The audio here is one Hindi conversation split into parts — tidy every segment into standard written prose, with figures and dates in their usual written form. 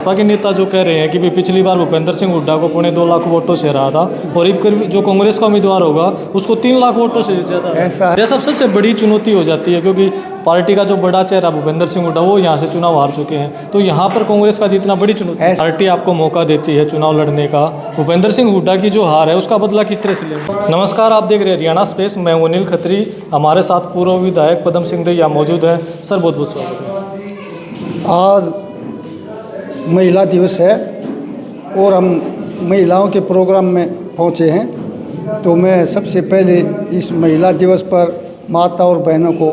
भाजपा के नेता जो कह रहे हैं कि भी पिछली बार भूपेंद्र सिंह हुड्डा को 2.25 लाख वोटों से हराया था और अब जो कांग्रेस का उम्मीदवार होगा उसको 3 लाख वोटों से ज़्यादा ऐसा है। यह सबसे बड़ी चुनौती हो जाती है, क्योंकि पार्टी का जो बड़ा चेहरा भूपेंद्र सिंह हुड्डा वो यहाँ से चुनाव हार चुके हैं, तो यहाँ पर कांग्रेस का जीतना बड़ी चुनौती है। पार्टी आपको मौका देती है चुनाव लड़ने का, भूपेंद्र सिंह हुड्डा की जो हार है उसका बदला किस तरह से लेंगे? नमस्कार, आप देख रहे हैं हरियाणा स्पेस, मैं हूं अनिल खत्री। हमारे साथ पूर्व विधायक पदम सिंह दैया मौजूद है। सर बहुत बहुत स्वागत है। आज महिला दिवस है और हम महिलाओं के प्रोग्राम में पहुंचे हैं, तो मैं सबसे पहले इस महिला दिवस पर माता और बहनों को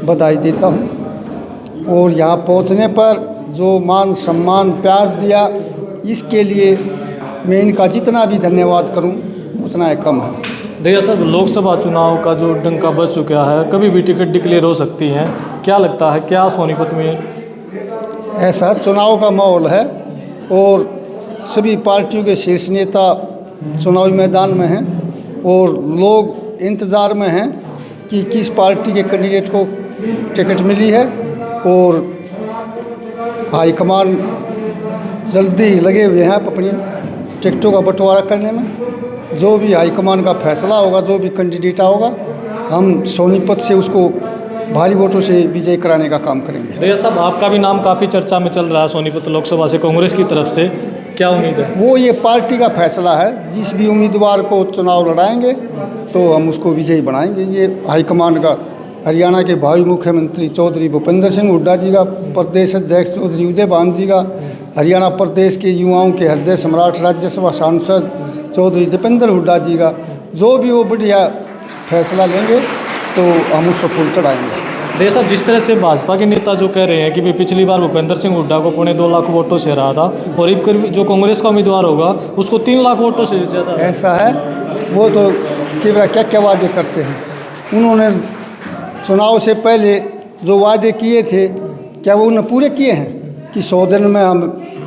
बधाई देता हूं और यहाँ पहुंचने पर जो मान सम्मान प्यार दिया, इसके लिए मैं इनका जितना भी धन्यवाद करूं उतना ही कम है। दैया साहब, लोकसभा चुनाव का जो डंका बज चुका है, कभी भी टिकट डिक्लेयर हो सकती हैं, क्या लगता है क्या सोनीपत में ऐसा चुनाव का माहौल है और सभी पार्टियों के शीर्ष नेता चुनावी मैदान में हैं और लोग इंतज़ार में हैं कि किस पार्टी के कैंडिडेट को टिकट मिली है, और हाईकमान जल्दी ही लगे हुए हैं अपनी टिकटों का बंटवारा करने में। जो भी हाईकमान का फैसला होगा, जो भी कैंडिडेट होगा, हम सोनीपत से उसको भारी वोटों से विजय कराने का काम करेंगे। दैया साहब, आपका भी नाम काफ़ी चर्चा में चल रहा है सोनीपत लोकसभा से कांग्रेस की तरफ से, क्या उम्मीद है? वो ये पार्टी का फैसला है, जिस भी उम्मीदवार को चुनाव लड़ाएंगे तो हम उसको विजयी बनाएंगे। ये हाईकमान का, हरियाणा के भावी मुख्यमंत्री चौधरी भूपेंद्र सिंह हुड्डा जी का, प्रदेश अध्यक्ष चौधरी उदयभान जी का, हरियाणा प्रदेश के युवाओं के हृदय सम्राट राज्यसभा सांसद चौधरी दीपेंद्र हुड्डा जी का, जो भी वो बढ़िया फैसला लेंगे तो हम उसको फूल चढ़ाएंगे। दैया साहब, जिस तरह से भाजपा के नेता जो कह रहे हैं कि भी पिछली बार भूपेंद्र सिंह हुड्डा को 2.25 लाख वोटों से हराया था और अब जो कांग्रेस का उम्मीदवार होगा उसको 3 लाख वोटों से ज़्यादा, ऐसा है। वो तो क्या क्या वादे करते हैं। उन्होंने चुनाव से पहले जो वादे किए थे, क्या वो उन्होंने पूरे किए हैं कि 100 दिन में हम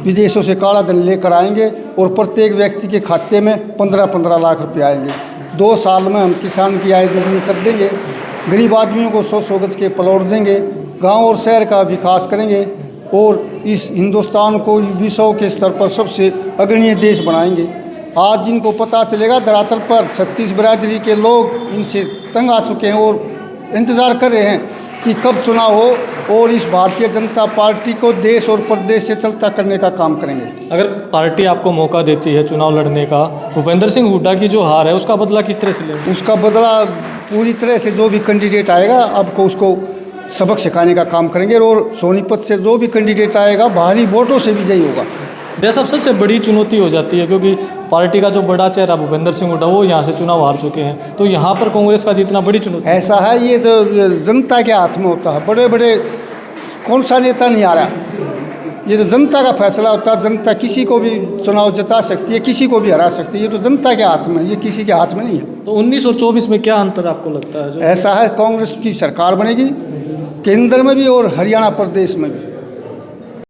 विदेशों से काला धन लेकर आएंगे और प्रत्येक व्यक्ति के खाते में 15-15 लाख रुपये आएंगे। 2 साल में हम किसान की आय दोगुनी कर देंगे, गरीब आदमियों को 100 गज के प्लॉट देंगे, गांव और शहर का विकास करेंगे और इस हिंदुस्तान को विश्व के स्तर पर सबसे अग्रणीय देश बनाएंगे। आज जिनको पता चलेगा, धरातल पर 36 बिरादरी के लोग इनसे तंग आ चुके हैं और इंतज़ार कर रहे हैं कि कब चुनाव हो और इस भारतीय जनता पार्टी को देश और प्रदेश से चलता करने का काम करेंगे। अगर पार्टी आपको मौका देती है चुनाव लड़ने का, भूपेंद्र सिंह हुड्डा की जो हार है उसका बदला किस तरह से लेंगे? उसका बदला पूरी तरह से जो भी कैंडिडेट आएगा आपको उसको सबक सिखाने का काम करेंगे और सोनीपत से जो भी कैंडिडेट आएगा भारी वोटों से विजयी होगा। यह सबसे बड़ी चुनौती हो जाती है, क्योंकि पार्टी का जो बड़ा चेहरा भूपेंद्र सिंह हुड्डा वो यहाँ से चुनाव हार चुके हैं, तो यहाँ पर कांग्रेस का जीतना बड़ी चुनौती। ऐसा है, ये तो जनता के हाथ में होता है। बड़े बड़े कौन सा नेता नहीं आ रहा, ये तो जनता का फैसला होता है। जनता किसी को भी चुनाव जिता सकती है, किसी को भी हरा सकती है, ये तो जनता के हाथ में, ये किसी के हाथ में नहीं है। तो 19 और 24 में क्या अंतर आपको लगता है? ऐसा है, कांग्रेस की सरकार बनेगी केंद्र में भी और हरियाणा प्रदेश में भी।